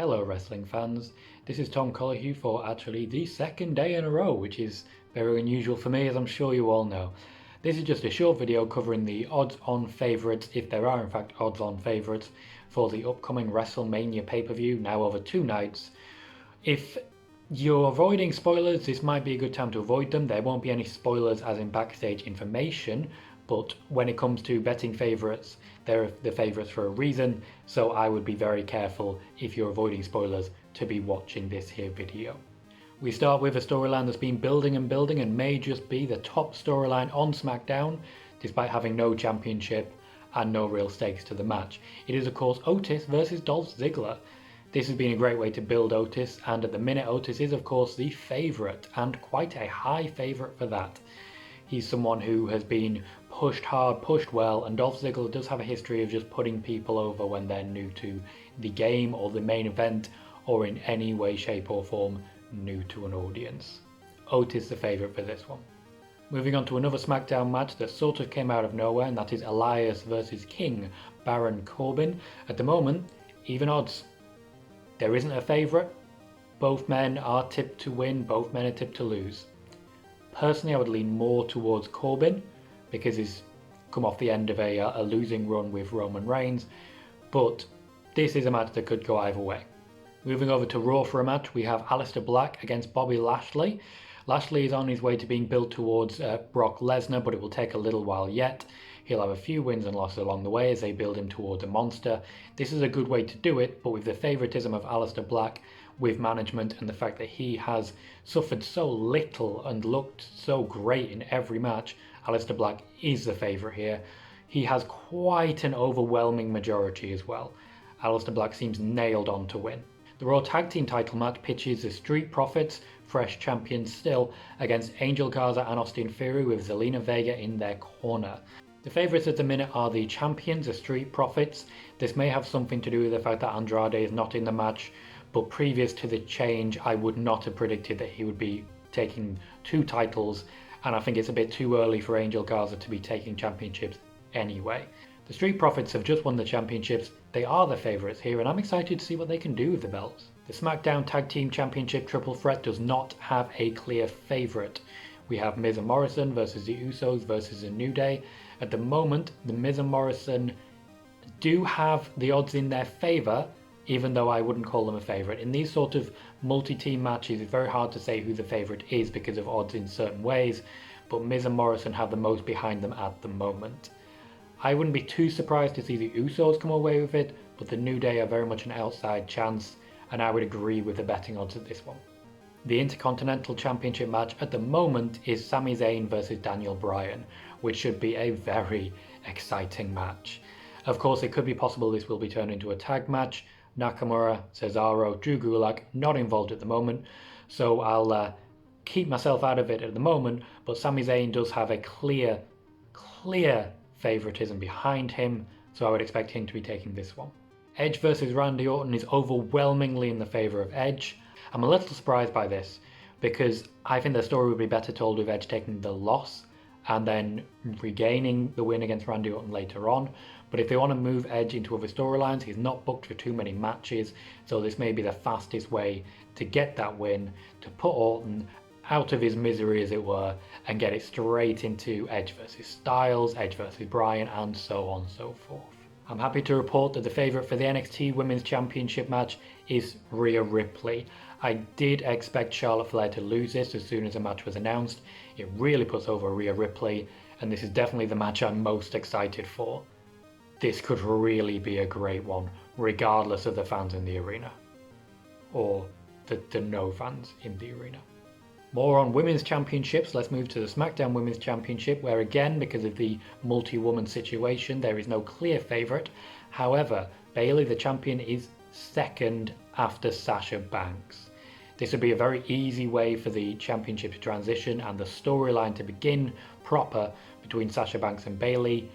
Hello wrestling fans, this is Tom Colohue for actually the second day in a row, which is very unusual for me, as I'm sure you all know. This is just a short video covering the odds-on favourites, if there are in fact odds-on favourites, for the upcoming WrestleMania pay-per-view, now over 2 nights. If you're avoiding spoilers, this might be a good time to avoid them. There won't be any spoilers as in backstage information, but when it comes to betting favourites, they're the favourites for a reason, so I would be very careful if you're avoiding spoilers to be watching this here video. We start with a storyline that's been building and may just be the top storyline on SmackDown, despite having no championship and no real stakes to the match. It is of course Otis versus Dolph Ziggler. This has been a great way to build Otis, and at the minute Otis is of course the favourite, and quite a high favourite for that. He's someone who has been pushed hard, pushed well, and Dolph Ziggler does have a history of just putting people over when they're new to the game or the main event, or in any way, shape or form new to an audience. Otis the favourite for this one. Moving on to another SmackDown match that sort of came out of nowhere, and that is Elias versus King Baron Corbin. At the moment, even odds. There isn't a favourite. Both men are tipped to win, both men are tipped to lose. Personally, I would lean more towards Corbin because he's come off the end of a losing run with Roman Reigns, but this is a match that could go either way. Moving over to Raw for a match, we have Aleister Black against Bobby Lashley. Lashley is on his way to being built towards Brock Lesnar, but it will take a little while yet. He'll have a few wins and losses along the way as they build him towards a monster. This is a good way to do it, but with the favouritism of Aleister Black, with management and the fact that he has suffered so little and looked so great in every match, Aleister Black is the favourite here. He has quite an overwhelming majority as well. Aleister Black seems nailed on to win. The Raw Tag Team title match pitches the Street Profits, fresh champions still, against Angel Garza and Austin Theory with Zelina Vega in their corner. The favourites at the minute are the champions, the Street Profits. This may have something to do with the fact that Andrade is not in the match, but previous to the change I would not have predicted that he would be taking 2 titles, and I think it's a bit too early for Angel Garza to be taking championships anyway. The Street Profits have just won the championships, they are the favourites here, and I'm excited to see what they can do with the belts. The SmackDown Tag Team Championship Triple Threat does not have a clear favourite. We have Miz and Morrison versus the Usos versus the New Day. At the moment, the Miz and Morrison do have the odds in their favour, even though I wouldn't call them a favourite. In these sort of multi-team matches, it's very hard to say who the favourite is because of odds in certain ways, but Miz and Morrison have the most behind them at the moment. I wouldn't be too surprised to see the Usos come away with it, but the New Day are very much an outside chance, and I would agree with the betting odds at this one. The Intercontinental Championship match at the moment is Sami Zayn versus Daniel Bryan, which should be a very exciting match. Of course, it could be possible this will be turned into a tag match. Nakamura, Cesaro, Drew Gulak not involved at the moment, so I'll keep myself out of it at the moment, but Sami Zayn does have a clear favouritism behind him, so I would expect him to be taking this one. Edge versus Randy Orton is overwhelmingly in the favour of Edge. I'm a little surprised by this, because I think the story would be better told with Edge taking the loss and then regaining the win against Randy Orton later on. But if they want to move Edge into other storylines, he's not booked for too many matches, so this may be the fastest way to get that win, to put Orton out of his misery as it were, and get it straight into Edge versus Styles, Edge versus Bryan, and so on and so forth. I'm happy to report that the favourite for the NXT Women's Championship match is Rhea Ripley. I did expect Charlotte Flair to lose this as soon as the match was announced. It really puts over Rhea Ripley, and this is definitely the match I'm most excited for. This could really be a great one, regardless of the fans in the arena. Or the no fans in the arena. More on Women's Championships, let's move to the SmackDown Women's Championship, where again, because of the multi-woman situation, there is no clear favourite. However, Bayley, the champion, is second after Sasha Banks. This would be a very easy way for the championship to transition and the storyline to begin proper between Sasha Banks and Bayley.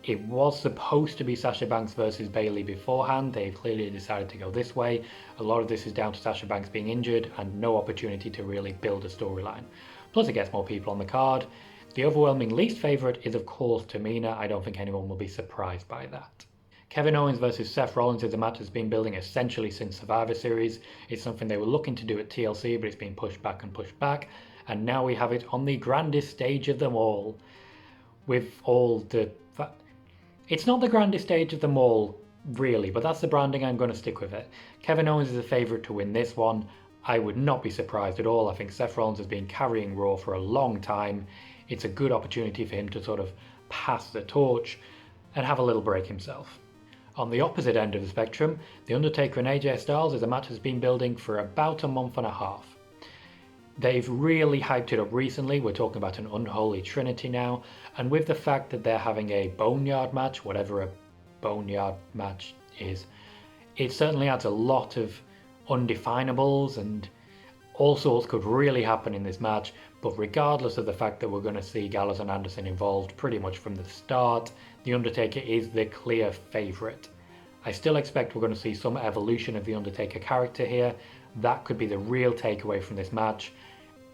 It was supposed to be Sasha Banks versus Bayley beforehand. They've clearly decided to go this way. A lot of this is down to Sasha Banks being injured and no opportunity to really build a storyline. Plus it gets more people on the card. The overwhelming least favourite is of course Tamina. I don't think anyone will be surprised by that. Kevin Owens versus Seth Rollins is a match that's been building essentially since Survivor Series. It's something they were looking to do at TLC, but it's been pushed back and pushed back. And now we have it on the grandest stage of them all. With all the... It's not the grandest stage of them all, really, but that's the branding. I'm going to stick with it. Kevin Owens is a favourite to win this one. I would not be surprised at all. I think Seth Rollins has been carrying Raw for a long time. It's a good opportunity for him to sort of pass the torch and have a little break himself. On the opposite end of the spectrum, The Undertaker and AJ Styles is a match that's been building for about a month and a half. They've really hyped it up recently. We're talking about an unholy trinity now, and with the fact that they're having a boneyard match, whatever a boneyard match is, it certainly adds a lot of undefinables, and all sorts could really happen in this match. But regardless of the fact that we're going to see Gallows and Anderson involved pretty much from the start, The Undertaker is the clear favourite. I still expect we're going to see some evolution of The Undertaker character here. That could be the real takeaway from this match.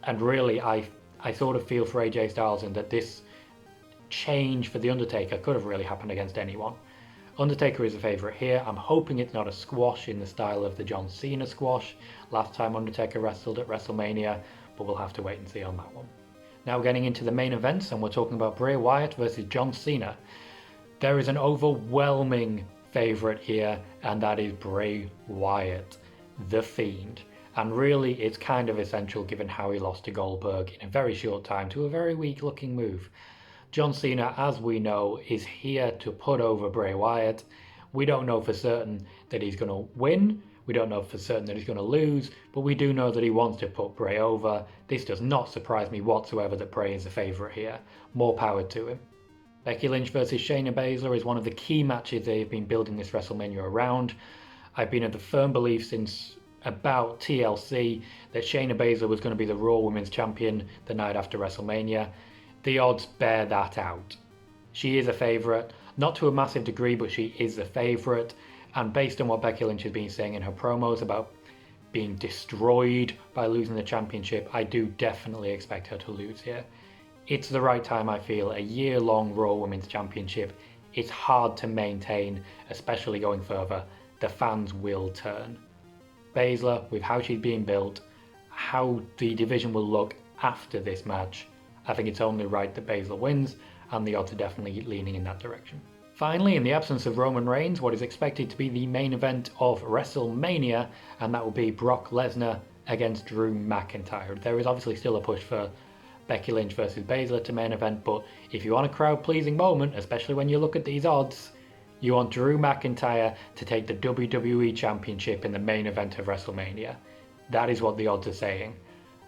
And really, I sort of feel for AJ Styles in that this change for The Undertaker could have really happened against anyone. Undertaker is a favourite here. I'm hoping it's not a squash in the style of the John Cena squash last time Undertaker wrestled at WrestleMania, but we'll have to wait and see on that one. Now getting into the main events, and we're talking about Bray Wyatt versus John Cena. There is an overwhelming favourite here, and that is Bray Wyatt, the Fiend. And really, it's kind of essential given how he lost to Goldberg in a very short time to a very weak looking move. John Cena, as we know, is here to put over Bray Wyatt. We don't know for certain that he's going to win. We don't know for certain that he's going to lose, but we do know that he wants to put Bray over. This does not surprise me whatsoever that Bray is a favourite here. More power to him. Becky Lynch versus Shayna Baszler is one of the key matches they've been building this WrestleMania around. I've been of the firm belief since about TLC that Shayna Baszler was going to be the Raw Women's Champion the night after WrestleMania. The odds bear that out. She is a favourite, not to a massive degree, but she is a favourite. And based on what Becky Lynch has been saying in her promos about being destroyed by losing the championship, I do definitely expect her to lose here. It's the right time, I feel. A year-long Raw Women's Championship, it's hard to maintain, especially going further. The fans will turn. Baszler, with how she's being built, how the division will look after this match, I think it's only right that Baszler wins, and the odds are definitely leaning in that direction. Finally, in the absence of Roman Reigns, what is expected to be the main event of WrestleMania, and that will be Brock Lesnar against Drew McIntyre. There is obviously still a push for Becky Lynch versus Baszler to main event, but if you want a crowd-pleasing moment, especially when you look at these odds, you want Drew McIntyre to take the WWE Championship in the main event of WrestleMania. That is what the odds are saying,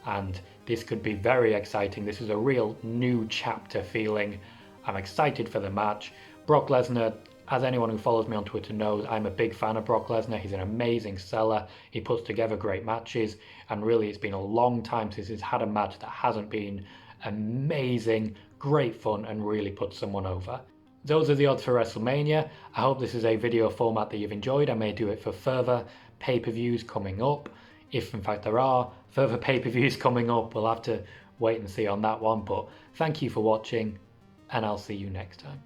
and this could be very exciting. This is a real new chapter feeling. I'm excited for the match. Brock Lesnar, as anyone who follows me on Twitter knows, I'm a big fan of Brock Lesnar. He's an amazing seller. He puts together great matches, and really it's been a long time since he's had a match that hasn't been amazing, great fun, and really put someone over. Those are the odds for WrestleMania. I hope this is a video format that you've enjoyed. I may do it for further pay-per-views coming up. If in fact there are further pay-per-views coming up, we'll have to wait and see on that one. But thank you for watching, and I'll see you next time.